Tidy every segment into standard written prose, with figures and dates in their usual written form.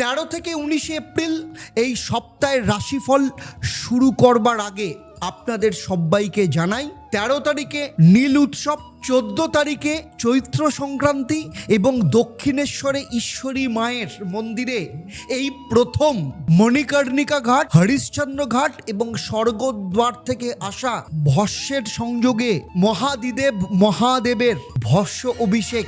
13 থেকে 19 এপ্রিল এই সপ্তাহের রাশিফল শুরু করবার আগে আপনাদের সবাইকে জানাই 13 তারিখে নীল উৎসব, 14 তারিখে চৈত্র সংক্রান্তি এবং দক্ষিণেশ্বরে ঈশ্বরী মায়ের মন্দিরে এই প্রথম মণিকর্ণিকা ঘাট, হরিশ্চন্দ্র ঘাট এবং স্বর্গদ্বার থেকে আসা ভস্যের সংযোগে মহাদেবের ভস্য অভিষেক।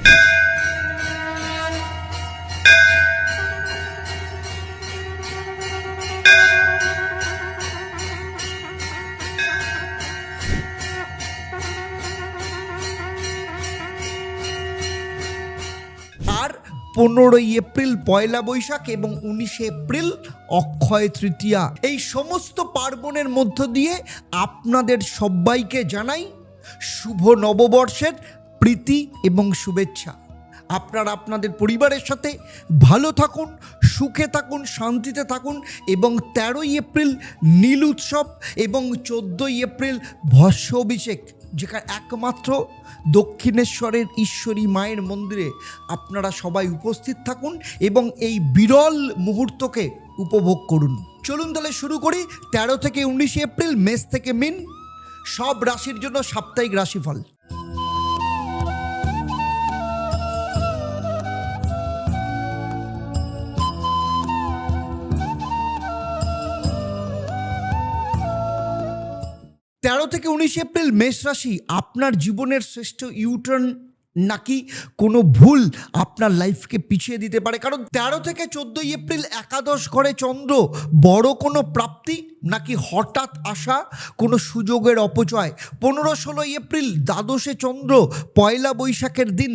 আর 15 এপ্রিল পয়লা বৈশাখ এবং 19 এপ্রিল অক্ষয় তৃতীয়া। এই সমস্ত পার্বণের মধ্য দিয়ে আপনাদের সবাইকে জানাই শুভ নববর্ষের প্রীতি এবং শুভেচ্ছা। আপনারা আপনাদের পরিবারের সাথে ভালো থাকুন, সুখে থাকুন, শান্তিতে থাকুন এবং 13 এপ্রিল নীল উৎসব এবং 14 এপ্রিল ভস্য অভিষেক, যেখানে একমাত্র দক্ষিণেশ্বরের ঈশ্বরী মায়ের মন্দিরে আপনারা সবাই উপস্থিত থাকুন এবং এই বিরল মুহূর্তকে উপভোগ করুন। চলুন তাহলে শুরু করি 13 থেকে 19 এপ্রিল মেষ থেকে মীন সব রাশির জন্য সাপ্তাহিক রাশিফল। তেরো থেকে 19 এপ্রিল মেষ রাশি, আপনার জীবনের শ্রেষ্ঠ ইউটার্ন নাকি কোনো ভুল আপনার লাইফকে পিছিয়ে দিতে পারে। কারণ 13 থেকে 14 এপ্রিল একাদশ ঘরে চন্দ্র, বড় কোনো প্রাপ্তি নাকি হঠাৎ আসা কোনো সুযোগের অপচয়। 15-16 এপ্রিল দ্বাদশে চন্দ্র, পয়লা বৈশাখের দিন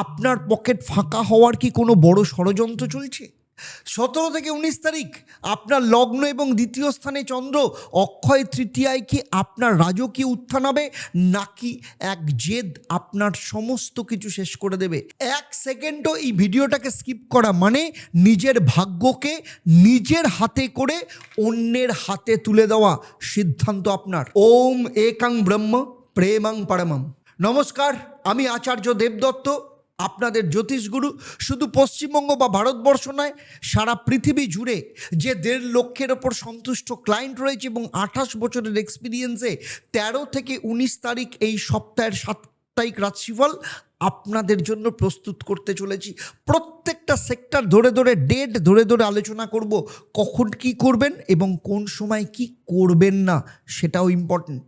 আপনার পকেট ফাঁকা হওয়ার কি কোনো বড় ষড়যন্ত্র চলছে। 17 থেকে 19 তারিখ আপনার লগ্ন এবং দ্বিতীয় স্থানে চন্দ্র, অক্ষয় তৃতীয়ায় কি আপনার রাজকীয় উত্থান হবে নাকি এক জেদ আপনার সমস্ত কিছু শেষ করে দেবে। এক সেকেন্ডও এই ভিডিওটাকে স্কিপ করা মানে নিজের ভাগ্যকে নিজের হাতে করে অন্যের হাতে তুলে দেওয়া সিদ্ধান্ত আপনার। ওম একাং ব্রহ্ম প্রেমাং পরমম। নমস্কার, আমি আচার্য দেবদত্ত, আপনাদের জ্যোতিষগুরু। শুধু পশ্চিমবঙ্গ বা ভারতবর্ষ নয়, সারা পৃথিবী জুড়ে যে 1.5 লক্ষের ওপর সন্তুষ্ট ক্লায়েন্ট রয়েছে এবং 28 বছরের এক্সপিরিয়েন্সে 13 থেকে 19 তারিখ এই সপ্তাহের সাপ্তাহিক রাশিফল আপনাদের জন্য প্রস্তুত করতে চলেছি। প্রত্যেকটা সেক্টর ধরে ধরে, ডেট ধরে ধরে আলোচনা করব, কখন কি করবেন এবং কোন সময় কি করবেন না সেটাও ইম্পর্টেন্ট।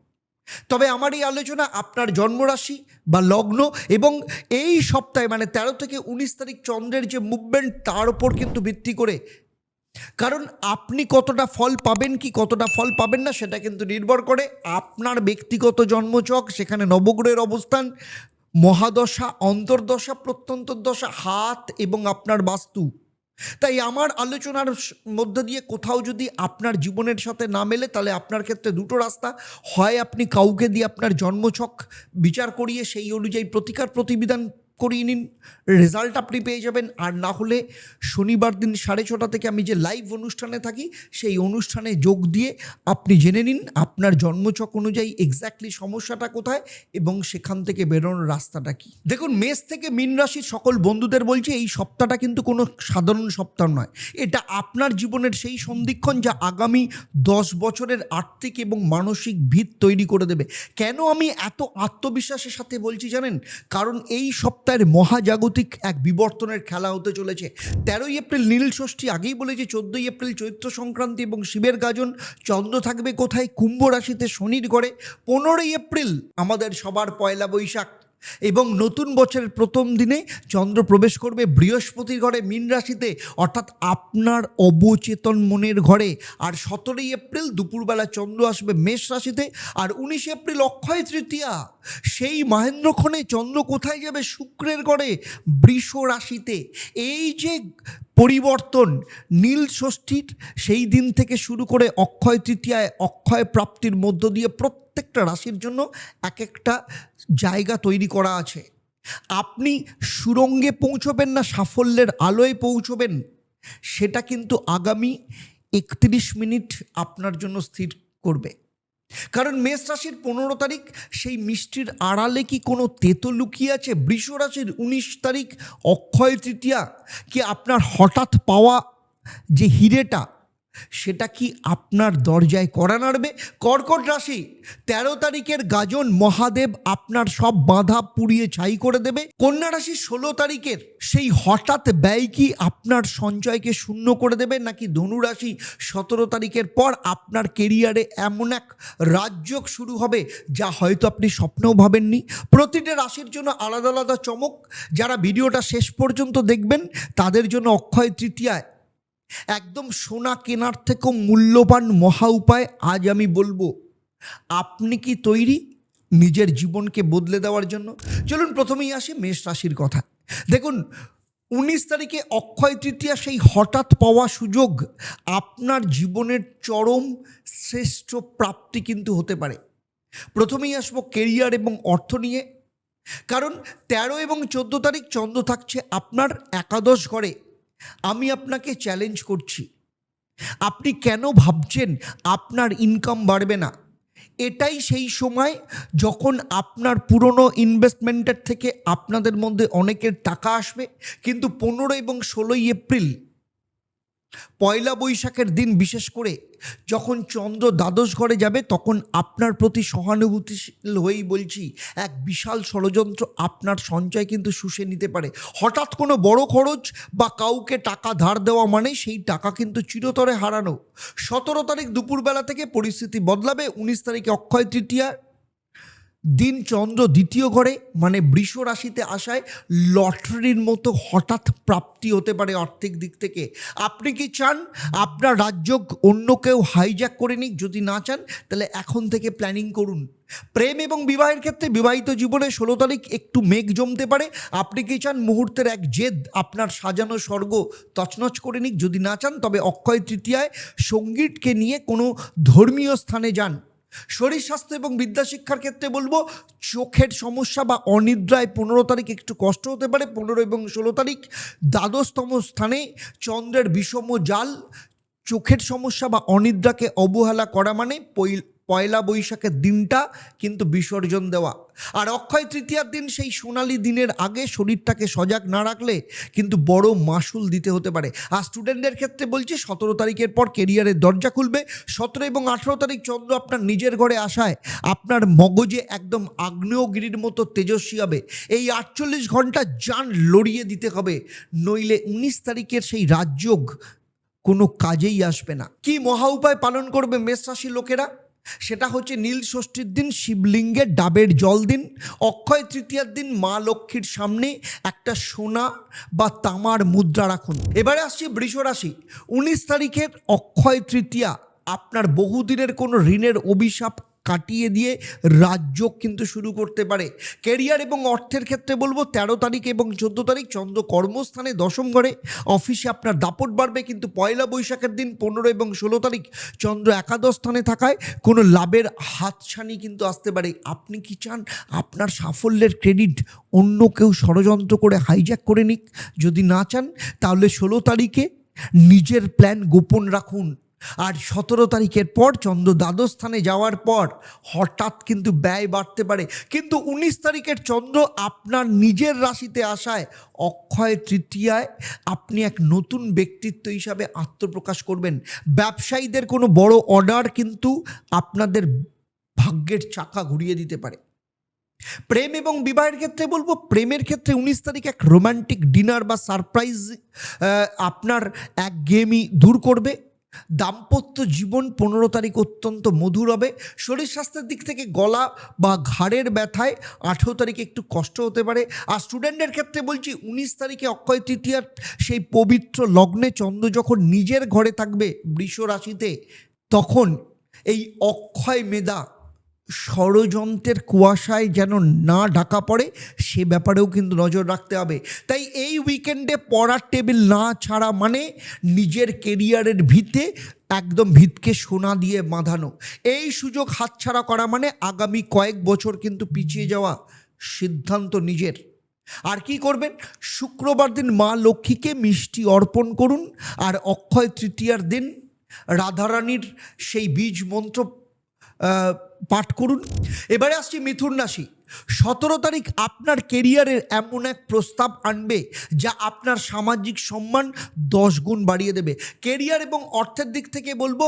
তবে আমার এই আলোচনা আপনার জন্মরাশি বা লগ্ন এবং এই সপ্তাহে মানে 13 থেকে 19 তারিখ চন্দ্রের যে মুভমেন্ট তার উপর কিন্তু ভিত্তি করে। কারণ আপনি কতটা ফল পাবেন কি কতটা ফল পাবেন না সেটা কিন্তু নির্ভর করে আপনার ব্যক্তিগত জন্মছক, সেখানে নবগ্রহের অবস্থান, মহাদশা, অন্তর্দশা, প্রত্যন্তর্দশা, হাত এবং আপনার বাস্তু। তাই আমার আলোচনার মধ্য দিয়ে কোথাও যদি আপনার জীবনের সাথে না মেলে তাহলে আপনার ক্ষেত্রে দুটো রাস্তা, হয় আপনি কাউকে দিয়ে আপনার জন্মছক বিচার করিয়ে সেই অনুযায়ী প্রতিকার করিয়ে নিন, রেজাল্ট আপনি পেয়ে যাবেন। আর না হলে শনিবার দিন 6:30 থেকে আমি যে লাইভ অনুষ্ঠানে থাকি সেই অনুষ্ঠানে যোগ দিয়ে আপনি জেনে নিন আপনার জন্মছক অনুযায়ী এক্স্যাক্টলি সমস্যাটা কোথায় এবং সেখান থেকে বেরোনোর রাস্তাটা কি। দেখুন, মেষ থেকে মীন রাশির সকল বন্ধুদের বলছি, এই সপ্তাহটা কিন্তু কোনো সাধারণ সপ্তাহ নয়। এটা আপনার জীবনের সেই সন্ধিক্ষণ যা আগামী 10 বছরের আর্থিক এবং মানসিক ভিত তৈরি করে দেবে। কেন আমি এত আত্মবিশ্বাসের সাথে বলছি জানেন? কারণ এই সপ্তাহের মহাজাগতিক এক বিবর্তনের খেলা হতে চলেছে। 13 এপ্রিল নীল ষষ্ঠী, আগেই বলেছি। 14 এপ্রিল চৈত্র সংক্রান্তি এবং শিবের গাজন। চন্দ্র থাকবে কোথায়? কুম্ভ রাশিতে, শনির ঘরে। 15 এপ্রিল আমাদের সবার পয়লা বৈশাখ এবং নতুন বছরের প্রথম দিনে চন্দ্র প্রবেশ করবে বৃহস্পতির ঘরে, মীন রাশিতে, অর্থাৎ আপনার অবচেতন মনের ঘরে। আর 17 এপ্রিল দুপুরবেলা চন্দ্র আসবে মেষ রাশিতে। আর 19 এপ্রিল অক্ষয় তৃতীয়া, সেই মহেন্দ্রক্ষণে চন্দ্র কোথায় যাবে? শুক্রের ঘরে, বৃষ রাশিতে। এই যে পরিবর্তন নীল ষষ্ঠীর সেই দিন থেকে শুরু করে অক্ষয় তৃতীয়ায় অক্ষয় প্রাপ্তির মধ্য দিয়ে প্রত্যেকটা রাশির জন্য এক একটা জায়গা তৈরি করা আছে। আপনি সুরঙ্গে পৌঁছবেন না সাফল্যের আলোয় পৌঁছবেন, সেটা কিন্তু আগামী 31 মিনিট আপনার জন্য স্থির করবে। কারণ মেষ রাশির 15 তারিখ সেই মিষ্টির আড়ালে কি কোনো তেতো লুকিয়ে আছে? বৃষ রাশির 19 তারিখ অক্ষয় তৃতীয়া কি আপনার হঠাৎ পাওয়া যে হিরেটা সেটা কি আপনার দরজায় কড়া নাড়বে? কর্কট রাশি, 13 তারিখের গাজন মহাদেব আপনার সব বাধা পুড়িয়ে ছাই করে দেবে। কন্যা রাশি, 16 তারিখের সেই হঠাৎ ব্যয় কি আপনার সঞ্চয়কে শূন্য করে দেবে? নাকি ধনু রাশি, 17 তারিখের পর আপনার কেরিয়ারে এমন এক রাজযোগ শুরু হবে যা হয়তো আপনি স্বপ্নেও ভাবেননি। প্রতিটা রাশির জন্য আলাদা আলাদা চমক। যারা ভিডিওটা শেষ পর্যন্ত দেখবেন তাদের জন্য অক্ষয় তৃতীয়ায় একদম সোনা কেনার থেকেও মূল্যবান মহা উপায় আজ আমি বলবো। আপনি কি তৈরি নিজের জীবনকে বদলে দেওয়ার জন্য? চলুন প্রথমেই আসি মেষ রাশির কথা। দেখুন, 19 তারিখে অক্ষয় তৃতীয়া, সেই হঠাৎ পাওয়া সুযোগ আপনার জীবনের চরম শ্রেষ্ঠ প্রাপ্তি কিন্তু হতে পারে। প্রথমেই আসবো কেরিয়ার এবং অর্থ নিয়ে। কারণ 13 এবং 14 তারিখ চন্দ্র থাকছে আপনার একাদশ ঘরে। আমি আপনাকে চ্যালেঞ্জ করছি, আপনি কেন ভাবছেন আপনার ইনকাম বাড়বে না? এটাই সেই সময় যখন আপনার পুরনো ইনভেস্টমেন্টের থেকে আপনাদের মধ্যে অনেকের টাকা আসবে। কিন্তু 15 এবং 16 এপ্রিল, পয়লা বৈশাখের দিন বিশেষ করে যখন চন্দ্র দ্বাদশ ঘরে যাবে, তখন আপনার প্রতি সহানুভূতিশীল হয়েই বলছি, এক বিশাল ষড়যন্ত্র আপনার সঞ্চয় কিন্তু শুষে নিতে পারে। হঠাৎ কোনো বড় খরচ বা কাউকে টাকা ধার দেওয়া মানে সেই টাকা কিন্তু চিরতরে হারানো। 17 তারিখ দুপুরবেলা থেকে পরিস্থিতি বদলাবে। 19 তারিখে অক্ষয় তৃতীয়া দিন চন্দ্র দ্বিতীয় ঘরে, মানে বৃষ রাশিতে আসায় লটারির মতো হঠাৎ প্রাপ্তি হতে পারে আর্থিক দিক থেকে। আপনি কি চান আপনার রাজ্য অন্য কেউ হাইজ্যাক করে নিক? যদি না চান তাহলে এখন থেকে প্ল্যানিং করুন। প্রেম এবং বিবাহের ক্ষেত্রে বিবাহিত জীবনে 16 তারিখ একটু মেঘ জমতে পারে। আপনি কি চান মুহূর্তের এক জেদ আপনার সাজানো স্বর্গ তছনছ করে নিক? যদি না চান তবে অক্ষয় তৃতীয়ায় সঙ্গীতকে নিয়ে কোনো ধর্মীয় স্থানে যান। শরীর স্বাস্থ্য এবং বিদ্যা শিক্ষার ক্ষেত্রে বলবো, চোখের সমস্যা বা অনিদ্রায় 15 তারিখ একটু কষ্ট হতে পারে। 15 এবং 16 তারিখ দ্বাদশতম স্থানে চন্দ্রের বিষম জাল। চোখের সমস্যা বা অনিদ্রাকে অবহেলা করা মানে পয়লা বৈশাখের দিনটা কিন্তু বিসর্জন দেওয়া। আর অক্ষয় তৃতীয়ার দিন, সেই সোনালি দিনের আগে শরীরটাকে সজাগ না রাখলে কিন্তু বড় মাসুল দিতে হতে পারে। আর স্টুডেন্টদের ক্ষেত্রে বলছি, 17 তারিখের পর কেরিয়ারের দরজা খুলবে। 17 এবং 18 তারিখ চন্দ্র আপনার নিজের ঘরে আসায় আপনার মগজে একদম আগ্নেয়গিরির মতো তেজস্বী হবে। এই 48 ঘন্টা জান লড়িয়ে দিতে হবে, নইলে 19 তারিখের সেই রাজযোগ কোনো কাজেই আসবে না। কি মহা উপায় পালন করবে মেষ রাশির লোকেরা? সেটা হচ্ছে নীল ষষ্ঠীর দিন শিবলিঙ্গে ডাবের জল দিন। অক্ষয় তৃতীয়ার দিন মা লক্ষ্মীর সামনে একটা সোনা বা তামার মুদ্রা রাখুন। এবারে আসছি বৃষ রাশি। 19 তারিখের অক্ষয় তৃতীয়া আপনার বহুদিনের কোনো ঋণের অভিশাপ কাটিয়ে দিয়ে রাজযোগ কিন্তু শুরু করতে পারে। কেরিয়ার এবং অর্থের ক্ষেত্রে বলবো, 13 তারিখ এবং 14 তারিখ চন্দ্র কর্মস্থানে দশম ঘরে। অফিসে আপনার দাপট বাড়বে। কিন্তু পয়লা বৈশাখের দিন 15 এবং 16 তারিখ চন্দ্র একাদশ স্থানে থাকায় কোনো লাভের হাতছানি কিন্তু আসতে পারে। আপনি কি চান আপনার সাফল্যের ক্রেডিট অন্য কেউ ষড়যন্ত্র করে হাইজ্যাক করে নিক? যদি না চান তাহলে 16 তারিখে নিজের প্ল্যান গোপন রাখুন। আর 17 তারিখের পর চন্দ্র দ্বাদশ স্থানে যাওয়ার পর হঠাৎ কিন্তু ব্যয় বাড়তে পারে। কিন্তু 19 তারিখের চন্দ্র আপনার নিজের রাশিতে আসায় অক্ষয় তৃতীয়ায় আপনি এক নতুন ব্যক্তিত্ব হিসাবে আত্মপ্রকাশ করবেন। ব্যবসায়ীদের কোনো বড় অর্ডার কিন্তু আপনাদের ভাগ্যের চাকা ঘুরিয়ে দিতে পারে। প্রেম এবং বিবাহের ক্ষেত্রে বলবো, প্রেমের ক্ষেত্রে 19 তারিখ এক রোম্যান্টিক ডিনার বা সারপ্রাইজ আপনার একঘেয়েমি দূর করবে। দাম্পত্য জীবন 15 তারিখ অত্যন্ত মধুর হবে। শরীর স্বাস্থ্যের দিক থেকে গলা বা ঘাড়ের ব্যথায় 18 তারিখে একটু কষ্ট হতে পারে। আর স্টুডেন্টের ক্ষেত্রে বলছি, 19 তারিখে অক্ষয় তৃতীয়ার সেই পবিত্র লগ্নে চন্দ্র যখন নিজের ঘরে থাকবে বৃষ রাশিতে, তখন এই অক্ষয় মেধা ষড়যন্ত্রের কুয়াশায় যেন না ঢাকা পড়ে, সে ব্যাপারেও কিন্তু নজর রাখতে হবে। তাই এই উইকেন্ডে পড়ার টেবিল না ছাড়া মানে নিজের কেরিয়ারের ভিতকে সোনা দিয়ে বাঁধানো। এই সুযোগ হাতছাড়া করা মানে আগামী কয়েক বছর কিন্তু পিছিয়ে যাওয়া। সিদ্ধান্ত নিজের। আর কি করবেন? শুক্রবার দিন মা লক্ষ্মীকে মিষ্টি অর্পণ করুন। আর অক্ষয় তৃতীয়ার দিন রাধারানীর সেই বীজ মন্ত্র পাঠ করুন। এবারে আসছি মিথুন রাশি। 17 তারিখ আপনার কেরিয়ারের এমন এক প্রস্তাব আনবে যা আপনার সামাজিক সম্মান 10 গুণ বাড়িয়ে দেবে। কেরিয়ার এবং অর্থের দিক থেকে বলবো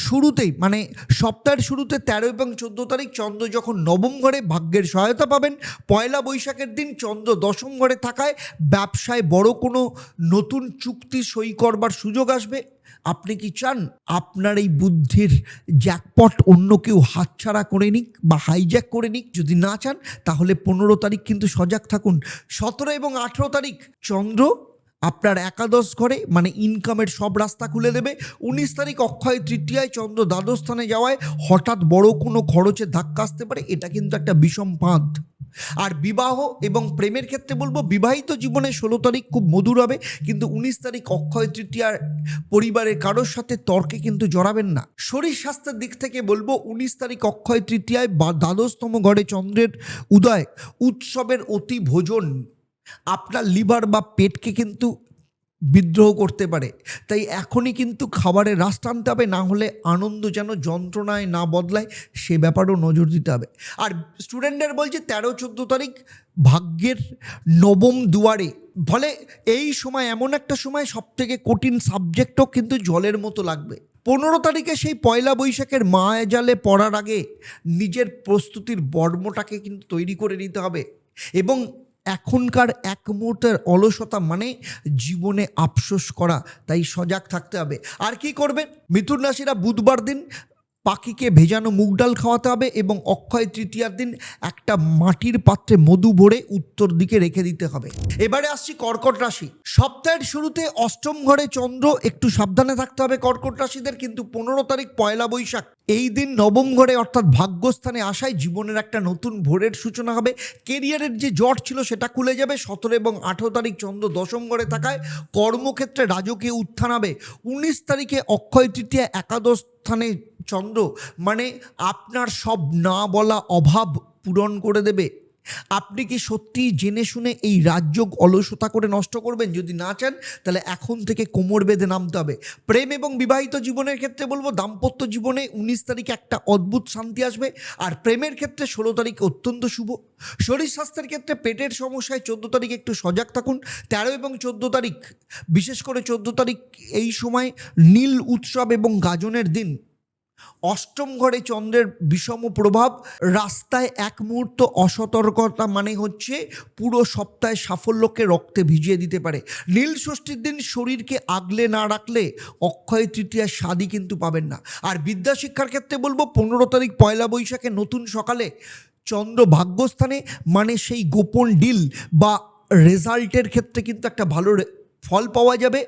শুরুতেই মানে সপ্তাহের শুরুতে 13 এবং 14 তারিখ চন্দ্র যখন নবম ঘরে ভাগ্যের সহায়তা পাবেন। পয়লা বৈশাখের দিন চন্দ্র দশম ঘরে থাকায় ব্যবসায় বড় কোনো নতুন চুক্তি সই করবার সুযোগ আসবে। আপনি কি চান আপনার এই বুদ্ধির জ্যাকপট অন্য কেউ হাতছাড়া করে নিক বা হাইজ্যাক করে নিক? যদি না চান তাহলে 15 তারিখ কিন্তু সজাগ থাকুন। 17 এবং 18 তারিখ চন্দ্র আপনার একাদশ ঘরে মানে ইনকামের সব রাস্তা খুলে দেবে। 19 তারিখ অক্ষয় তৃতীয়ায় চন্দ্র দ্বাদশ স্থানে যাওয়ায় হঠাৎ বড় কোনো খরচের ধাক্কা আসতে পারে, এটা কিন্তু একটা বিষম ফাঁদ। আর বিবাহ এবং প্রেমের ক্ষেত্রে বলবো বিবাহিত জীবনে 16 তারিখ খুব মধুর হবে, কিন্তু 19 তারিখ অক্ষয় তৃতীয়ার পরিবারের কারোর সাথে তর্কে কিন্তু জড়াবেন না। শরীর স্বাস্থ্যের দিক থেকে বলবো 19 তারিখ অক্ষয় তৃতীয়ায় বা দ্বাদশতম ঘরে চন্দ্রের উদয় উৎসবের অতি ভোজন আপনার লিভার বা পেটকে কিন্তু বিদ্রোহ করতে পারে, তাই এখনই কিন্তু খাবারের হ্রাস টানতে হবে, না হলে আনন্দ যেন যন্ত্রণায় না বদলায় সে ব্যাপারেও নজর দিতে হবে। আর স্টুডেন্টদের বলছে 13-14 তারিখ ভাগ্যের নবম দুয়ারে, ফলে এই সময় এমন একটা সময় সবথেকে কঠিন সাবজেক্টও কিন্তু জলের মতো লাগবে। 15 তারিখে সেই পয়লা বৈশাখের মায়াজালে পড়ার আগে নিজের প্রস্তুতির বর্মটাকে কিন্তু তৈরি করে নিতে হবে, এবং এখনকার এক মুহূর্তের অলসতা মানে জীবনে আফসোস করা, তাই সজাগ থাকতে হবে। আর কি করবেন? মিথুন রাশিরা বুধবার দিন পাখিকে ভেজানো মুগ ডাল খাওয়াতে হবে এবং অক্ষয় তৃতীয়ার দিন একটা মাটির পাত্রে মধু ভরে উত্তর দিকে রেখে দিতে হবে। এবারে আসছি কর্কট রাশি। সপ্তাহের শুরুতে অষ্টম ঘরে চন্দ্র, একটু সাবধানে থাকতে হবে কর্কট রাশিদের। কিন্তু 15 তারিখ পয়লা বৈশাখ এই দিন নবম ঘরে অর্থাৎ ভাগ্যস্থানে আসায় জীবনের একটা নতুন ভোরের সূচনা হবে। কেরিয়ারের যে জট ছিল সেটা খুলে যাবে। 17 এবং 18 তারিখ চন্দ্র দশম ঘরে থাকায় কর্মক্ষেত্রে রাজকীয় উত্থান হবে। 19 তারিখে অক্ষয় তৃতীয়া একাদশ স্থানে চন্দ্র মানে আপনার সব না বলা অভাব পূরণ করে দেবে। আপনি কি সত্যি জেনে শুনে এই রাজযোগ অলসতা করে নষ্ট করবেন? যদি না চান তাহলে এখন থেকে কোমর বেঁধে নামতে হবে। প্রেম এবং বিবাহিত জীবনের ক্ষেত্রে বলবো দাম্পত্য জীবনে 19 তারিখে একটা অদ্ভুত শান্তি আসবে, আর প্রেমের ক্ষেত্রে 16 তারিখ অত্যন্ত শুভ। শরীর স্বাস্থ্যের ক্ষেত্রে পেটের সমস্যায় 14 তারিখ একটু সজাগ থাকুন। 13 এবং 14 তারিখ, বিশেষ করে 14 তারিখ এই সময় নীল উৎসব এবং গাজনের দিন। অষ্টম ঘরে চন্দ্রের বিষম প্রভাব, রাস্তায় এক মুহূর্ত অসতর্কতা মানে হচ্ছে পুরো সপ্তাহে সাফল্যকে রক্তে ভিজিয়ে দিতে পারে। নীল ষষ্ঠীর দিন শরীরকে আগলে না রাখলে অক্ষয় তৃতীয়ার স্বাদই কিন্তু পাবেন না। আর বিদ্যা শিক্ষার ক্ষেত্রে বলবো 15 তারিখ পয়লা বৈশাখে নতুন সকালে চন্দ্র ভাগ্যস্থানে মানে সেই গোপন ডিল বা রেজাল্টের ক্ষেত্রে কিন্তু একটা ভালো ফল পাওয়া যাবে।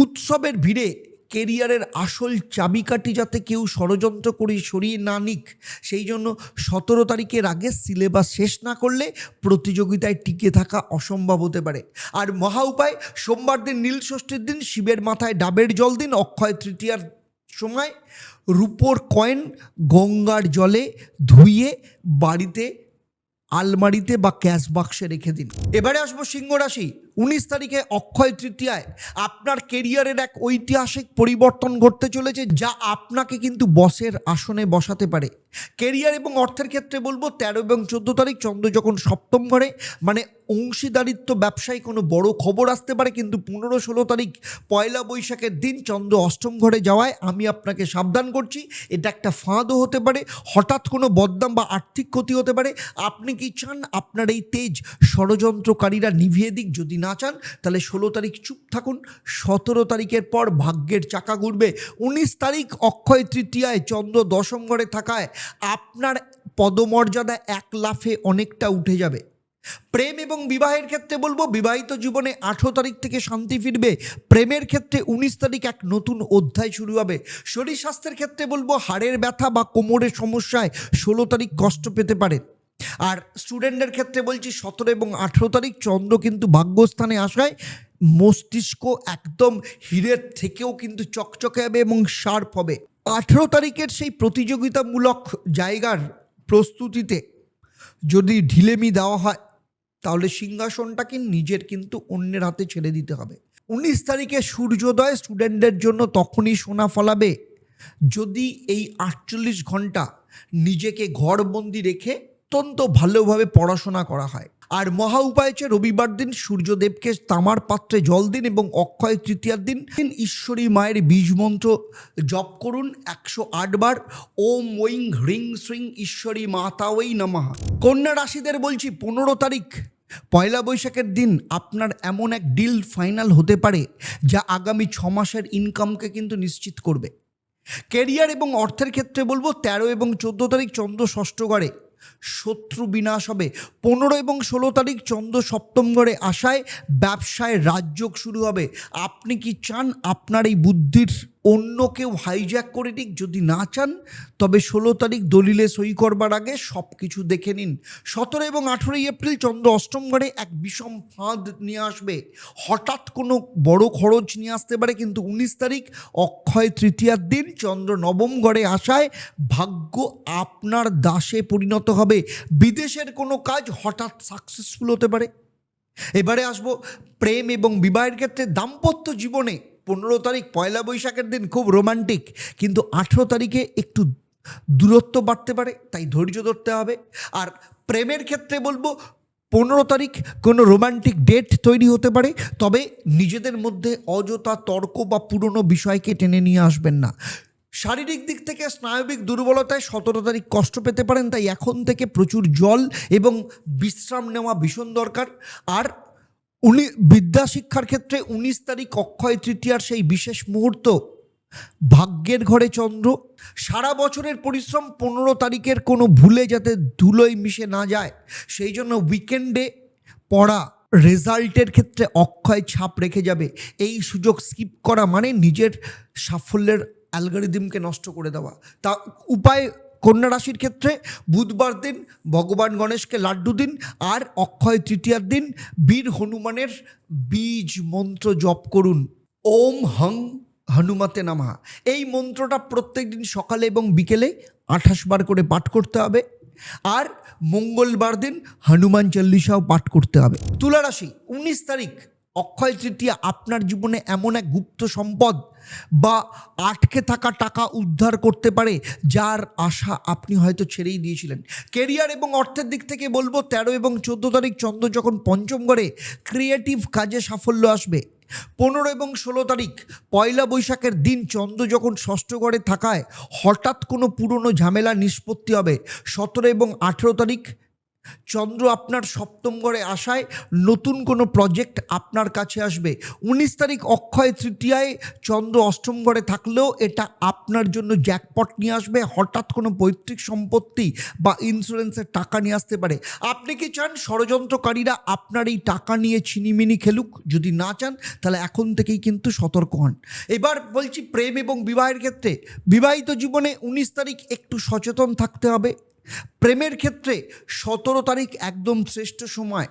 উৎসবের ভিড়ে কেরিয়ারের আসল চাবিকাঠি যাতে কেউ ষড়যন্ত্র করে সরিয়ে না নিক, সেই জন্য 17 তারিখের আগে সিলেবাস শেষ না করলে প্রতিযোগিতায় টিকে থাকা অসম্ভব হতে পারে। আর মহা উপায়, সোমবার দিন নীল ষষ্ঠীর দিন শিবের মাথায় ডাবের জল দিন। অক্ষয় তৃতীয়ার সময় রূপোর কয়েন গঙ্গার জলে ধুইয়ে বাড়িতে আলমারিতে বা ক্যাশ বাক্সে রেখে দিন। এবারে আসবো সিংহ রাশি। 19 তারিখে অক্ষয় তৃতীয়ায় আপনার কেরিয়ারের এক ঐতিহাসিক পরিবর্তন ঘটতে চলেছে, যা আপনাকে কিন্তু বসের আসনে বসাতে পারে। কেরিয়ার এবং অর্থের ক্ষেত্রে বলবো 13 এবং 14 তারিখ চন্দ্র যখন সপ্তম ঘরে মানে অংশীদারিত্ব ব্যবসায় কোনো বড় খবর আসতে পারে, কিন্তু 15-16 তারিখ পয়লা বৈশাখের দিন চন্দ্র অষ্টম ঘরে যাওয়ায় আমি আপনাকে সাবধান করছি, এটা একটা ফাঁদও হতে পারে। হঠাৎ কোনো বদনাম বা আর্থিক ক্ষতি হতে পারে। আপনি কি চান আপনার এই তেজ ষড়যন্ত্রকারীরা নিভিয়ে দিক? যদি না চান তাহলে 16 তারিখ চুপ থাকুন। 17 তারিখের পর ভাগ্যের চাকা ঘুরবে। 19 তারিখ অক্ষয় তৃতীয়ায় চন্দ্র দশম ঘরে থাকায় আপনার পদমর্যাদা এক লাফে অনেকটা উঠে যাবে। প্রেম এবং বিবাহের ক্ষেত্রে বলবো বিবাহিত জীবনে 18 তারিখ থেকে শান্তি ফিরবে। প্রেমের ক্ষেত্রে 19 তারিখ এক নতুন অধ্যায় শুরু হবে। শরীর স্বাস্থ্যের ক্ষেত্রে বলবো হাড়ের ব্যথা বা কোমরের সমস্যায় 16 তারিখ কষ্ট পেতে পারেন। আর স্টুডেন্টদের ক্ষেত্রে বলছি 17 এবং 18 তারিখ চন্দ্র কিন্তু ভাগ্যস্থানে আসায় মস্তিষ্ক একদম হীরের থেকেও কিন্তু চকচকে হবে এবং শার্প হবে। 18 তারিখের সেই প্রতিযোগিতামূলক জায়গার প্রস্তুতিতে যদি ঢিলেমি দেওয়া হয় তাহলে সিংহাসনটাকে নিজের কিন্তু অন্যের হাতে ছেড়ে দিতে হবে। 19 তারিখে সূর্যোদয় স্টুডেন্টদের জন্য তখনই সোনা ফলাবে যদি এই 48 ঘন্টা নিজেকে ঘরবন্দি রেখে অত্যন্ত ভালোভাবে পড়াশোনা করা হয়। আর মহা উপায় হচ্ছে রবিবার দিন সূর্যদেবকে তামার পাত্রে জল দিন এবং অক্ষয় তৃতীয়ার দিন ঈশ্বরী মায়ের বীজ মন্ত্র জপ করুন 108 বার। ওম ঐং হ্রিং শ্রীং ঈশ্বরী মাতা ওই নমঃ। কন্যা রাশিদের বলছি 15 তারিখ পয়লা বৈশাখের দিন আপনার এমন এক ডিল ফাইনাল হতে পারে যা আগামী 6 মাসের ইনকামকে কিন্তু নিশ্চিত করবে। কেরিয়ার এবং অর্থের ক্ষেত্রে বলবো 13 এবং 14 তারিখ চন্দ্র ষষ্ঠ ঘরে শত্রু বিনাশ হবে। 15 এবং 16 তারিখ চন্দ্র সপ্তম ঘরে আসায় ব্যবসায় রাজযোগ শুরু হবে। আপনি কি চান আপনার এই বুদ্ধির অন্য কেউ হাইজ্যাক করে নিক? যদি না চান তবে 16 তারিখ দলিলে সই করবার আগে সব কিছু দেখে নিন। 17 এবং 18 এপ্রিল চন্দ্র অষ্টম ঘরে এক বিষম ফাঁদ নিয়ে আসবে। হঠাৎ কোনো বড় খরচ নিয়ে আসতে পারে, কিন্তু 19 তারিখ অক্ষয় তৃতীয়ার দিন চন্দ্র নবম ঘরে আসায় ভাগ্য আপনার দাসে পরিণত হবে। বিদেশের কোনো কাজ হঠাৎ সাকসেসফুল হতে পারে। এবারে আসবো প্রেম এবং বিবাহের ক্ষেত্রে। দাম্পত্য জীবনে 15 তারিখ পয়লা বৈশাখের দিন খুব রোমান্টিক, কিন্তু 18 তারিখে একটু দূরত্ব বাড়তে পারে, তাই ধৈর্য ধরতে হবে। আর প্রেমের ক্ষেত্রে বলবো 15 তারিখ কোনো রোমান্টিক ডেট তৈরি হতে পারে, তবে নিজেদের মধ্যে অযথা তর্ক বা পুরনো বিষয়কে টেনে নিয়ে আসবেন না। শারীরিক দিক থেকে স্নায়বিক দুর্বলতায় 17 তারিখ কষ্ট পেতে পারেন, তাই এখন থেকে প্রচুর জল এবং বিশ্রাম নেওয়া ভীষণ দরকার। আর বিদ্যা শিক্ষার ক্ষেত্রে 19 তারিখ অক্ষয় তৃতীয়ার সেই বিশেষ মুহূর্ত, ভাগ্যের ঘরে চন্দ্র। সারা বছরের পরিশ্রম 15 তারিখের কোনো ভুলে যাতে ধুলোয় মিশে না যায়, সেই জন্য উইকেন্ডে পড়া রেজাল্টের ক্ষেত্রে অক্ষয় ছাপ রেখে যাবে। এই সুযোগ স্কিপ করা মানে নিজের সাফল্যের অ্যালগরিদমকে নষ্ট করে দেওয়া। তা উপায় কন্যা রাশির ক্ষেত্রে বুধবার দিন ভগবান গণেশকে লাড্ডু দিন, আর অক্ষয় তৃতীয়ার দিন বীর হনুমানের বীজ মন্ত্র জপ করুন। ওম হং হনুমতে নমঃ। এই মন্ত্রটা প্রত্যেক দিন সকালে এবং বিকেলে 28 বার করে পাঠ করতে হবে। আর মঙ্গলবার দিন হনুমান চল্লিশাও পাঠ করতে হবে। তুলা রাশি 19 তারিখ অক্ষয় তৃতীয়া আপনার জীবনে এমন এক গুপ্ত সম্পদ বা আটকে থাকা টাকা উদ্ধার করতে পারে, যার আশা আপনি হয়তো ছেড়েই দিয়েছিলেন। কেরিয়ার এবং অর্থের দিক থেকে বলবো 13 এবং 14 তারিখ চন্দ্র যখন পঞ্চম ঘরে ক্রিয়েটিভ কাজে সাফল্য আসবে। 15 এবং 16 তারিখ পয়লা বৈশাখের দিন চন্দ্র যখন ষষ্ঠ ঘরে থাকায় হঠাৎ কোনো পুরনো ঝামেলা নিষ্পত্তি হবে। 17 এবং 18 তারিখ চন্দ্র আপনার সপ্তম ঘরে আসায় নতুন কোনো প্রজেক্ট আপনার কাছে আসবে। 19 তারিখ অক্ষয় তৃতীয়ায় চন্দ্র অষ্টম ঘরে থাকলেও এটা আপনার জন্য জ্যাকপট নিয়ে আসবে। হঠাৎ কোনো পৈতৃক সম্পত্তি বা ইন্স্যুরেন্সের টাকা নিয়ে আসতে পারে। আপনি কি চান ষড়যন্ত্রকারীরা আপনার এই টাকা নিয়ে ছিনিমিনি খেলুক? যদি না চান তাহলে এখন থেকেই কিন্তু সতর্ক হন। এবার বলছি প্রেম এবং বিবাহের ক্ষেত্রে। বিবাহিত জীবনে 19 তারিখ একটু সচেতন থাকতে হবে। প্রেমের ক্ষেত্রে 17 তারিখ একদম শ্রেষ্ঠ সময়।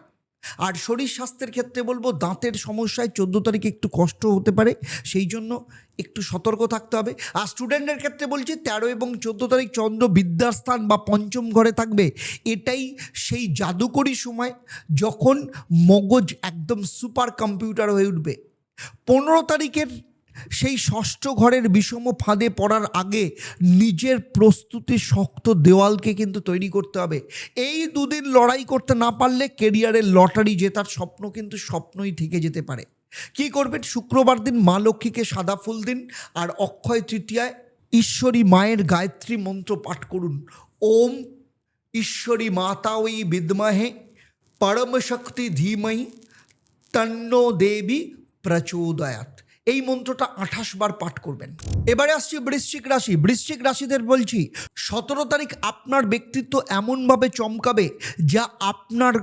আর শরীর স্বাস্থ্যের ক্ষেত্রে বলবো দাঁতের সমস্যায় 14 তারিখে একটু কষ্ট হতে পারে, সেই জন্য একটু সতর্ক থাকতে হবে। আর স্টুডেন্টের ক্ষেত্রে বলছি 13 এবং 14 তারিখ চন্দ্র বিদ্যাস্থান বা পঞ্চম ঘরে থাকবে। এটাই সেই জাদুকরী সময় যখন মগজ একদম সুপার কম্পিউটার হয়ে উঠবে। 15 তারিখের সেই ষষ্ঠ ঘরের বিষম ফাঁদে পড়ার আগে নিজের প্রস্তুতি শক্ত দেওয়ালকে কিন্তু তৈরি করতে হবে। এই দুদিন লড়াই করতে না পারলে কেরিয়ারের লটারি জেতার স্বপ্ন কিন্তু স্বপ্নই থেকে যেতে পারে। কি করবেন? শুক্রবার দিন মা লক্ষ্মীকে সাদা ফুল দিন, আর অক্ষয় তৃতীয়ায় ঈশ্বরী মায়ের গায়ত্রী মন্ত্র পাঠ করুন। ওম ঈশ্বরী মাতা ওই বিদ্মহে পরম শক্তি ধীমহি তন্নো দেবী প্রচোদয়াৎ। এই মন্ত্রটা 28 বার পাঠ করবেন। এবারে আসছি বৃশ্চিক রাশি। বৃশ্চিক রাশিদের বলছি 17 তারিখ আপনার ব্যক্তিত্ব এমনভাবে চমকাবে যা আপনার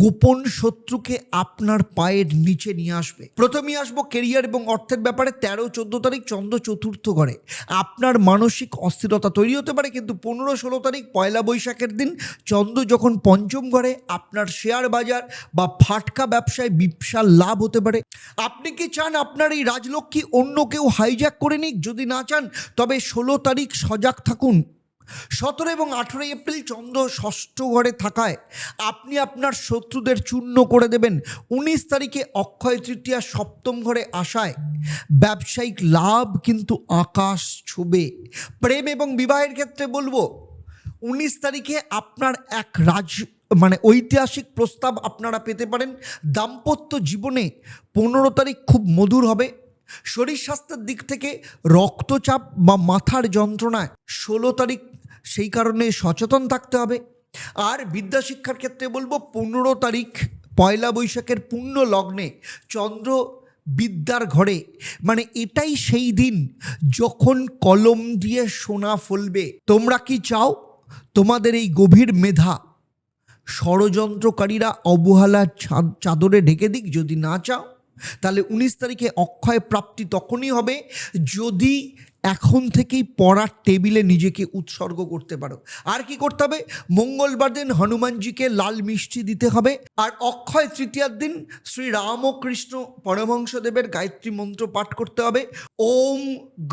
গোপন শত্রুকে আপনার পায়ের নিচে নিয়ে আসবে। প্রথমেই আসবো কেরিয়ার এবং অর্থের ব্যাপারে। 13-14 তারিখ চন্দ্র চতুর্থ ঘরে আপনার মানসিক অস্থিরতা তৈরি হতে পারে, কিন্তু 15-16 তারিখ পয়লা বৈশাখের দিন চন্দ্র যখন পঞ্চম ঘরে আপনার শেয়ার বাজার বা ফাটকা ব্যবসায় বিশাল লাভ হতে পারে। আপনি কি চান আপনার এই রাজলক্ষ্মী অন্য কেউ হাইজ্যাক করে নিক? যদি না চান তবে 16 তারিখ সজাগ থাকুন। 17 এবং 18 এপ্রিল চন্দ্র ষষ্ঠ ঘরে থাকায় আপনি আপনার শত্রুদের চূর্ণ করে দেবেন। 19 তারিখে অক্ষয় তৃতীয়া সপ্তম ঘরে আসায় ব্যবসায়িক লাভ কিন্তু আকাশ ছুবে। প্রেম এবং বিবাহের ক্ষেত্রে বলবো 19 তারিখে আপনার এক ঐতিহাসিক প্রস্তাব আপনারা পেতে পারেন। দাম্পত্য জীবনে 15 তারিখ খুব মধুর হবে। শরীর স্বাস্থ্যের দিক থেকে রক্তচাপ বা মাথার যন্ত্রণায় 16 তারিখ, সেই কারণে সচেতন থাকতে হবে। আর বিদ্যাশিক্ষার ক্ষেত্রে বলবো 15 তারিখ পয়লা বৈশাখের পুণ্য লগ্নে চন্দ্র বিদ্যার ঘরে, এটাই সেই দিন যখন কলম দিয়ে সোনা ফলবে। তোমরা কি চাও তোমাদের এই গভীর মেধা ষড়যন্ত্রকারীরা অবহেলার চাদরে ঢেকে দিক? যদি না চাও তাহলে 19 তারিখে অক্ষয় প্রাপ্তি তখনই হবে যদি এখন থেকেই পড়ার টেবিলে নিজেকে উৎসর্গ করতে পারো। আর কি করতে হবে? মঙ্গলবার দিন হনুমানজিকে লাল মিষ্টি দিতে হবে। আর অক্ষয় তৃতীয়ার দিন শ্রী রামকৃষ্ণ পরমহংসদেবের গায়ত্রী মন্ত্র পাঠ করতে হবে। ওম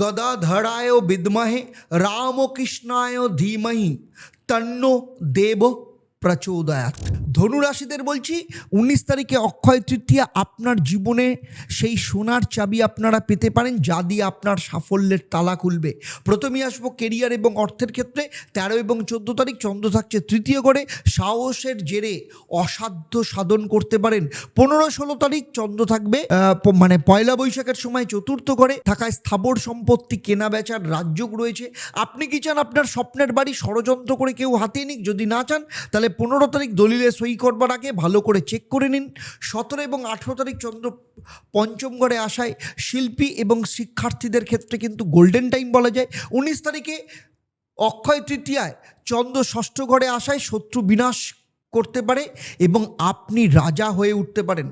গদাধরায় বিদ্মহে রামকৃষ্ণায় ধীমহি তন্নো দেব প্রচোদয়াৎ। ধনুরাশিদের বলছি 19 তারিখে অক্ষয় তৃতীয়া আপনার জীবনে সেই সোনার চাবি আপনারা পেতে পারেন, যা দিয়ে আপনার সাফল্যের তালা খুলবে। প্রথমেই আসবো কেরিয়ার এবং অর্থের ক্ষেত্রে। 13 এবং 14 তারিখ চন্দ্র থাকছে তৃতীয় ঘরে, সাহসের জেরে অসাধ্য সাধন করতে পারেন। 15-16 তারিখ চন্দ্র থাকবে পয়লা বৈশাখের সময় চতুর্থ ঘরে থাকায় স্থাবর সম্পত্তি কেনা বেচার রাজযোগ রয়েছে। আপনি কি চান আপনার স্বপ্নের বাড়ি ষড়যন্ত্র করে কেউ হাতিয়ে নিক? যদি না চান তাহলে 15 তারিখ দলিলে সই করবার আগে ভালো করে চেক করে নিন। 17 এবং 18 তারিখ চন্দ্র পঞ্চম ঘরে আসায় শিল্পী এবং শিক্ষার্থীদের ক্ষেত্রে কিন্তু গোল্ডেন টাইম বলা যায়। 19 তারিখে অক্ষয় তৃতীয়ায় চন্দ্র ষষ্ঠ ঘরে আসায় শত্রু বিনাশ করতে পারে এবং আপনি রাজা হয়ে উঠতে পারেন।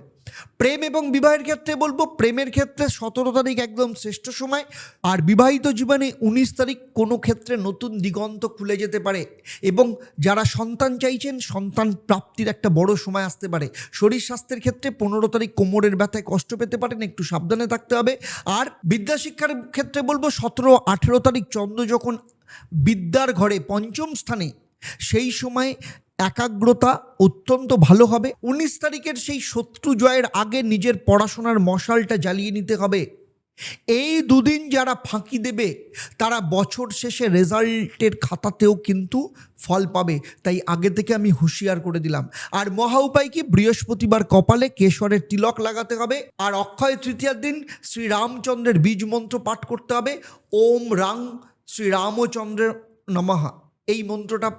প্রেম এবং বিবাহের ক্ষেত্রে বলবো, প্রেমের ক্ষেত্রে 17 তারিখ একদম শ্রেষ্ঠ সময়। আর বিবাহিত জীবনে 19 তারিখ কোনো ক্ষেত্রে নতুন দিগন্ত খুলে যেতে পারে এবং যারা সন্তান চাইছেন সন্তান প্রাপ্তির একটা বড় সময় আসতে পারে। শরীর স্বাস্থ্যের ক্ষেত্রে 15 তারিখ কোমরের ব্যথায় কষ্ট পেতে পারেন, একটু সাবধানে থাকতে হবে। আর বিদ্যাশিক্ষার ক্ষেত্রে বলবো 17-18 তারিখ চন্দ্র যখন বিদ্যার ঘরে পঞ্চম স্থানে, সেই সময় একাগ্রতা অত্যন্ত ভালো হবে। 19 তারিখের সেই শত্রু জয়ের আগে নিজের পড়াশোনার মশালটা জ্বালিয়ে নিতে হবে। এই দুদিন যারা ফাঁকি দেবে তারা বছর শেষে রেজাল্টের খাতাতেও কিন্তু ফল পাবে, তাই আগে থেকে আমি হুঁশিয়ার করে দিলাম। আর মহা উপায় কি? বৃহস্পতিবার কপালে কেশরের তিলক লাগাতে হবে। আর অক্ষয় তৃতীয়ার দিন শ্রীরামচন্দ্রের বীজ মন্ত্র পাঠ করতে হবে। ওম রাং শ্রীরামচন্দ্র নমঃ, এই মন্ত্রটা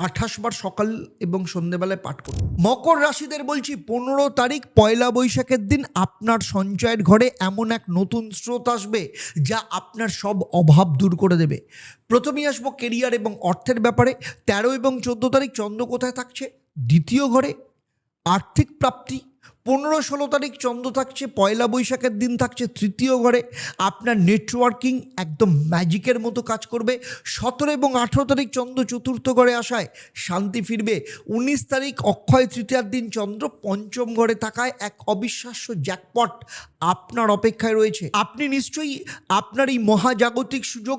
28 বার সকাল এবং সন্ধ্যেবেলায় পাঠ করুন। মকর রাশিদের বলছি 15 তারিখ পয়লা বৈশাখের দিন আপনার সঞ্চয়ের ঘরে এমন এক নতুন স্রোত আসবে যা আপনার সব অভাব দূর করে দেবে। প্রথমেই আসবো কেরিয়ার এবং অর্থের ব্যাপারে। 13 এবং 14 তারিখ চন্দ্র কোথায় থাকছে? দ্বিতীয় ঘরে, আর্থিক প্রাপ্তি। 15-16 তারিখ চন্দ্র থাকছে পয়লা বৈশাখের দিন থাকছে তৃতীয় ঘরে, আপনার নেটওয়ার্কিং একদম ম্যাজিকের মতো কাজ করবে। 17 এবং 18 তারিখ চন্দ্র চতুর্থ ঘরে আসায় শান্তি ফিরবে। 19 তারিখ অক্ষয় তৃতীয়ার দিন চন্দ্র পঞ্চম ঘরে থাকায় এক অবিশ্বাস্য জ্যাকপট আপনার অপেক্ষায় রয়েছে। আপনি নিশ্চয়ই আপনার এই মহাজাগতিক সুযোগ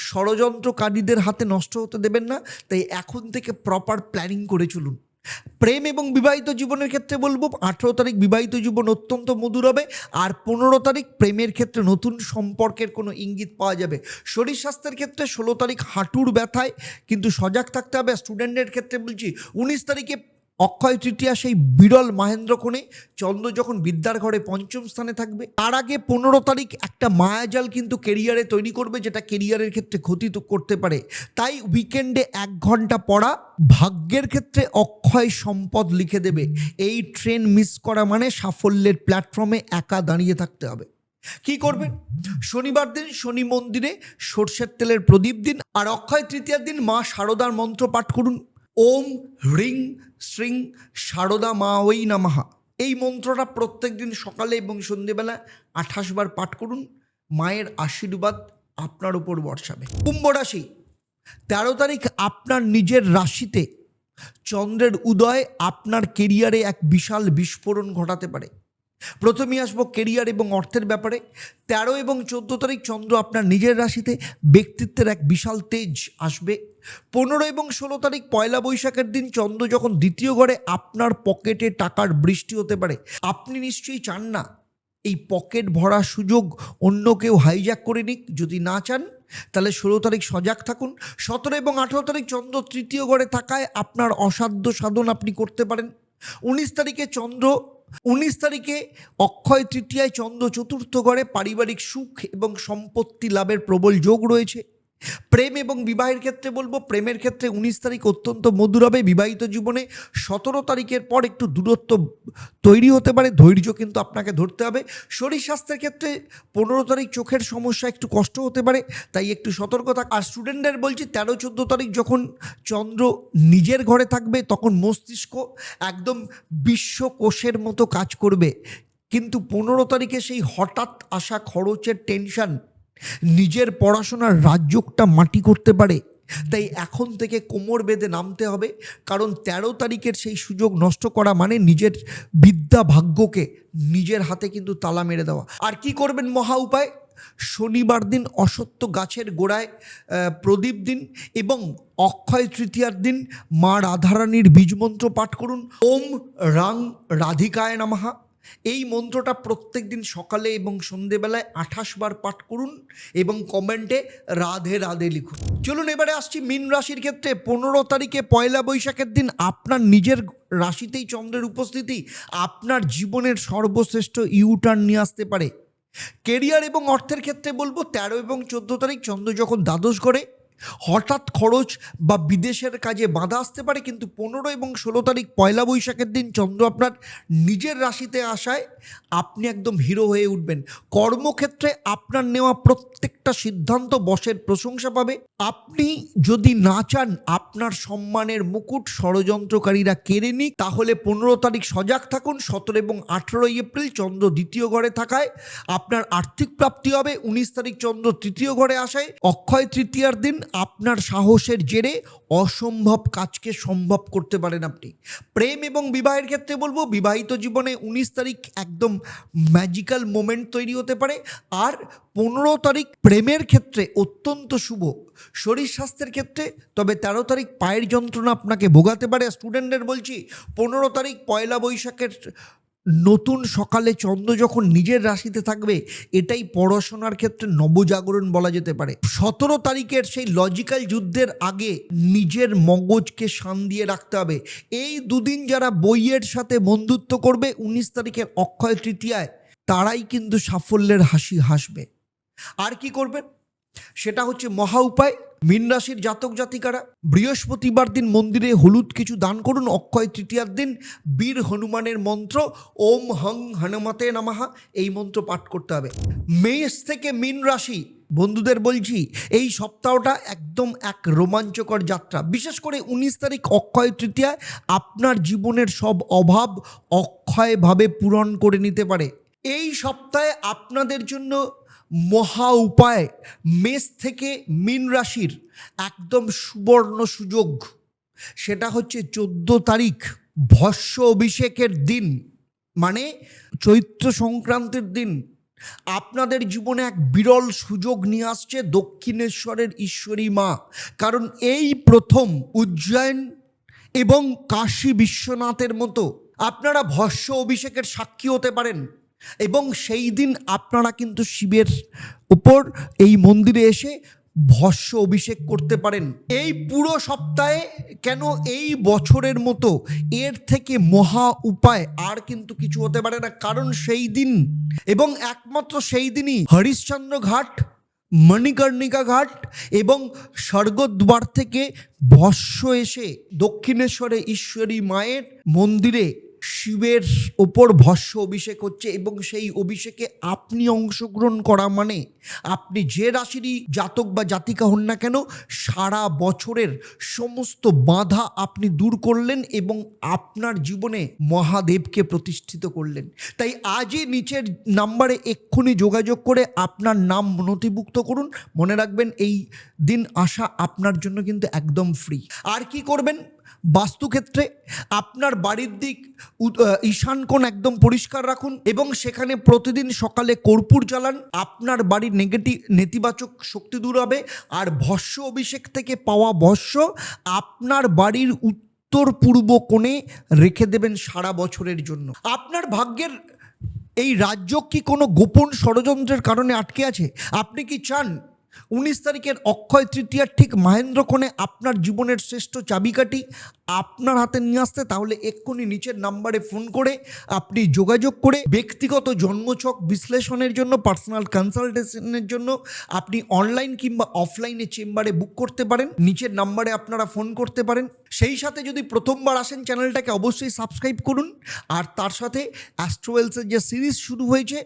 ষড়যন্ত্রকারীদের হাতে নষ্ট হতে দেবেন না, তাই এখন থেকে প্রপার প্ল্যানিং করে চলুন। প্রেম এবং বিবাহিত জীবনের ক্ষেত্রে বলবো 18 তারিখ বিবাহিত জীবন অত্যন্ত মধুর হবে। আর 15 তারিখ প্রেমের ক্ষেত্রে নতুন সম্পর্কের কোনো ইঙ্গিত পাওয়া যাবে। শরীর স্বাস্থ্যের ক্ষেত্রে 16 তারিখ হাঁটুর ব্যথায় কিন্তু সজাগ থাকতে হবে। স্টুডেন্টের ক্ষেত্রে বলছি 19 তারিখে অক্ষয় তৃতীয়া সেই বিরল মহেন্দ্রক্ষণে চন্দ্র যখন বিদ্যার ঘরে পঞ্চম স্থানে থাকবে। তার আগে 15 তারিখ একটা মায়াজাল কিন্তু কেরিয়ারে তৈরি করবে, যেটা কেরিয়ারের ক্ষেত্রে ক্ষতি তো করতে পারে। তাই উইকেন্ডে 1 ঘন্টা পড়া ভাগ্যের ক্ষেত্রে অক্ষয় সম্পদ লিখে দেবে। এই ট্রেন মিস করা মানে সাফল্যের প্ল্যাটফর্মে একা দাঁড়িয়ে থাকতে হবে। কি করবেন? শনিবার দিন শনি মন্দিরে সর্ষের তেলের প্রদীপ দিন। আর অক্ষয় তৃতীয়ার দিন মা শারদার মন্ত্র পাঠ করুন। ওম হ্রিং শ্রীং শারদা মা ওই নমঃ, এই মন্ত্রটা প্রত্যেক দিন সকালে এবং সন্ধ্যেবেলা 28 বার পাঠ করুন। মায়ের আশীর্বাদ আপনার উপর বর্ষাবে। কুম্ভ রাশি 13 তারিখ আপনার নিজের রাশিতে চন্দ্রের উদয় আপনার কেরিয়ারে এক বিশাল বিস্ফোরণ ঘটাতে পারে। প্রথমেই আসবো কেরিয়ার এবং অর্থের ব্যাপারে। 13 এবং 14 তারিখ চন্দ্র আপনার নিজের রাশিতে, ব্যক্তিত্বের এক বিশাল তেজ আসবে। 15 এবং 16 তারিখ পয়লা বৈশাখের দিন চন্দ্র যখন দ্বিতীয় ঘরে, আপনার পকেটে টাকার বৃষ্টি হতে পারে। আপনি নিশ্চয়ই চান না এই পকেট ভরা সুযোগ অন্য কেউ হাইজ্যাক করে নিক। যদি না চান তাহলে 16 তারিখ সজাগ থাকুন। 17 এবং 18 তারিখ চন্দ্র তৃতীয় ঘরে থাকায় আপনার অসাধ্য সাধন আপনি করতে পারেন। 19 তারিখে অক্ষয় তৃতীয়ায় চন্দ্র চতুর্থ ঘরে, পারিবারিক সুখ এবং সম্পত্তি লাভের প্রবল যোগ রয়েছে। প্রেম এবং বিবাহের ক্ষেত্রে বলবো, প্রেমের ক্ষেত্রে 19 তারিখ অত্যন্ত মধুর হবে। বিবাহিত জীবনে 17 তারিখের পর একটু দূরত্ব তৈরি হতে পারে, ধৈর্য কিন্তু আপনাকে ধরতে হবে। শরীর স্বাস্থ্যের ক্ষেত্রে 15 তারিখ চোখের সমস্যা একটু কষ্ট হতে পারে, তাই একটু সতর্ক থাক। আর স্টুডেন্টদের বলছি 13-14 তারিখ যখন চন্দ্র নিজের ঘরে থাকবে তখন মস্তিষ্ক একদম বিশ্বকোষের মতো কাজ করবে, কিন্তু 15 তারিখে সেই হঠাৎ আসা খরচের টেনশন নিজের পড়াশোনার রাজযোগটা মাটি করতে পারে। তাই এখন থেকে কোমর বেঁধে নামতে হবে, কারণ 13 তারিখের সেই সুযোগ নষ্ট করা মানে নিজের বিদ্যা ভাগ্যকে নিজের হাতে কিন্তু তালা মেরে দেওয়া। আর কি করবেন মহা উপায়? শনিবার দিন অশ্বত্থ গাছের গোড়ায় প্রদীপ দিন এবং অক্ষয় তৃতীয়ার দিন মা রাধারানীর বীজমন্ত্র পাঠ করুন। ওম রাং রাধিকায় নমঃ। এই মন্ত্রটা প্রত্যেক দিন সকালে এবং সন্ধেবেলায় 28 বার পাঠ করুন এবং কমেন্টে রাধে রাধে লিখুন। চলুন এবারে আসছি মীন রাশির ক্ষেত্রে। 15 তারিখে পয়লা বৈশাখের দিন আপনার নিজের রাশিতেই চন্দ্রের উপস্থিতি আপনার জীবনের সর্বশ্রেষ্ঠ ইউটার্ন নিয়ে আসতে পারে। কেরিয়ার এবং অর্থের ক্ষেত্রে বলবো 13 এবং 14 তারিখ চন্দ্র যখন দ্বাদশ ঘরে, হঠাৎ খরচ বা বিদেশের কাজে বাধা আসতে পারে, কিন্তু 15 এবং 16 তারিখ পয়লা বৈশাখের দিন চন্দ্র আপনার নিজের রাশিতে আসায় আপনি একদম হিরো হয়ে উঠবেন। কর্মক্ষেত্রে আপনার নেওয়া প্রত্যেকটা সিদ্ধান্ত বসের প্রশংসা পাবে। আপনি যদি না চান আপনার সম্মানের মুকুট ষড়যন্ত্রকারীরা কেড়ে নিক, তাহলে 15 তারিখ সজাগ থাকুন। 17 এবং 18 এপ্রিল চন্দ্র দ্বিতীয় ঘরে থাকায় আপনার আর্থিক প্রাপ্তি হবে। 19 তারিখ চন্দ্র তৃতীয় ঘরে আসায় অক্ষয় তৃতীয়ার দিন আপনার সাহসের জেরে অসম্ভব কাজকে সম্ভব করতে পারেন আপনি। প্রেম এবং বিবাহের ক্ষেত্রে বলবো, বিবাহিত জীবনে 19 তারিখ একদম ম্যাজিক্যাল মোমেন্ট তৈরি হতে পারে। আর 15 তারিখ প্রেমের ক্ষেত্রে অত্যন্ত শুভ। শরীর স্বাস্থ্যের ক্ষেত্রে তবে 13 তারিখ পায়ের যন্ত্রণা আপনাকে ভোগাতে পারে। স্টুডেন্টদের বলছি 15 তারিখ পয়লা বৈশাখের নতুন সকালে চন্দ্র যখন নিজের রাশিতে থাকবে, এটাই পড়াশোনার ক্ষেত্রে নবজাগরণ বলা যেতে পারে। 17 তারিখের সেই লজিক্যাল যুদ্ধের আগে নিজের মগজকে শান দিয়ে রাখতে হবে। এই দুদিন যারা বইয়ের সাথে বন্ধুত্ব করবে 19 তারিখের অক্ষয় তৃতীয়ায়, তারাই কিন্তু সাফল্যের হাসি হাসবে। আর কি করবেন? সেটা হচ্ছে মহা উপায়। মীন রাশির জাতক জাতিকারা বৃহস্পতিবার দিন মন্দিরে হলুদ কিছু দান করুন। অক্ষয় তৃতীয়ার দিন বীর হনুমানের মন্ত্র ওম হং হনুমতে নমঃ এই মন্ত্র পাঠ করতে হবে। মেষ থেকে মীন রাশি বন্ধুদের বলছি, এই সপ্তাহটা একদম এক রোমাঞ্চকর যাত্রা। বিশেষ করে 19 তারিখ অক্ষয় তৃতীয়ায় আপনার জীবনের সব অভাব অক্ষয়ভাবে পূরণ করে নিতে পারে। এই সপ্তাহে আপনাদের জন্য মহা উপায়, মেষ থেকে মীন রাশির একদম সুবর্ণ সুযোগ। সেটা হচ্ছে 14 তারিখ ভস্য অভিষেকের দিন, মানে চৈত্র সংক্রান্তির দিন আপনাদের জীবনে এক বিরল সুযোগ নিয়ে আসছে দক্ষিণেশ্বরের ঈশ্বরী মা। কারণ এই প্রথম উজ্জয়ন এবং কাশী বিশ্বনাথের মতো আপনারা ভস্য অভিষেকের সাক্ষী হতে পারেন এবং সেই দিন আপনারা কিন্তু শিবের উপর এই মন্দিরে এসে ভস্য অভিষেক করতে পারেন। এই পুরো সপ্তাহে কেন এই বছরের মতো এর থেকে মহা উপায় আর কিন্তু কিছু হতে পারে না। কারণ সেই দিন এবং একমাত্র সেই দিনই হরিশ্চন্দ্র ঘাট, মণিকর্ণিকা ঘাট এবং স্বর্গদ্বার থেকে ভস্য এসে দক্ষিণেশ্বরে ঈশ্বরী মায়ের মন্দিরে শিবের ওপর ভস্য অভিষেক হচ্ছে এবং সেই অভিষেকে আপনি অংশগ্রহণ করা মানে আপনি যে রাশিরই জাতক বা জাতিকা হন না কেন, সারা বছরের সমস্ত বাধা আপনি দূর করলেন এবং আপনার জীবনে মহাদেবকে প্রতিষ্ঠিত করলেন। তাই আজই নিচের নাম্বারে এক্ষুনি যোগাযোগ করে আপনার নাম নথিভুক্ত করুন। মনে রাখবেন এই দিন আসা আপনার জন্য কিন্তু একদম ফ্রি। আর কি করবেন? বাস্তুক্ষেত্রে আপনার বাড়ির দিক ঈশান কোণ একদম পরিষ্কার রাখুন এবং সেখানে প্রতিদিন সকালে কর্পূর জ্বালান। আপনার বাড়ির নেতিবাচক শক্তি দূর হবে। আর ভস্য অভিষেক থেকে পাওয়া ভস্য আপনার বাড়ির উত্তর পূর্ব কোণে রেখে দেবেন সারা বছরের জন্য। আপনার ভাগ্যের এই রাজ্য কি কোনো গোপন ষড়যন্ত্রের কারণে আটকে আছে? আপনি কি চান 19 তারিখের অক্ষয় তৃতীয়ার ঠিক মহেন্দ্রক্ষণে আপনার জীবনের শ্রেষ্ঠ চাবিকাঠি আপনার হাতে নিয়ে আসতে, তাহলে এক্ষুনি নিচের নাম্বারে ফোন করে আপনি যোগাযোগ করে ব্যক্তিগত জন্মছক বিশ্লেষণের জন্য, পার্সোনাল কনসালটেশনের জন্য আপনি অনলাইন কিংবা অফলাইনে চেম্বারে বুক করতে পারেন। নিচের নাম্বারে আপনারা ফোন করতে পারেন। সেই সাথে যদি প্রথমবার আসেন চ্যানেলটাকে অবশ্যই সাবস্ক্রাইব করুন। আর তার সাথে অ্যাস্ট্রোওয়েলসের যে সিরিজ শুরু হয়েছে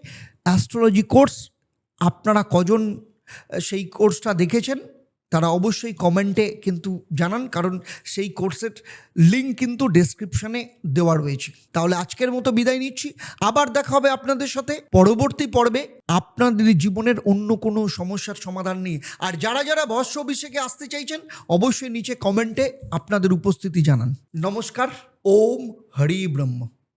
অ্যাস্ট্রোলজি কোর্স, আপনারা কজন সেই কোর্সটা দেখেছেন তারা অবশ্যই কমেন্টে কিন্তু জানান, কারণ সেই কোর্সের লিঙ্ক কিন্তু ডেসক্রিপশানে দেওয়া রয়েছে। তাহলে আজকের মতো বিদায় নিচ্ছি, আবার দেখা হবে আপনাদের সাথে পরবর্তী পর্বে আপনাদের জীবনের অন্য কোনো সমস্যার সমাধান নিয়ে। আর যারা যারা বর্ষ অভিষেকে আসতে চাইছেন অবশ্যই নিচে কমেন্টে আপনাদের উপস্থিতি জানান। নমস্কার। ওম হরি ব্রহ্ম।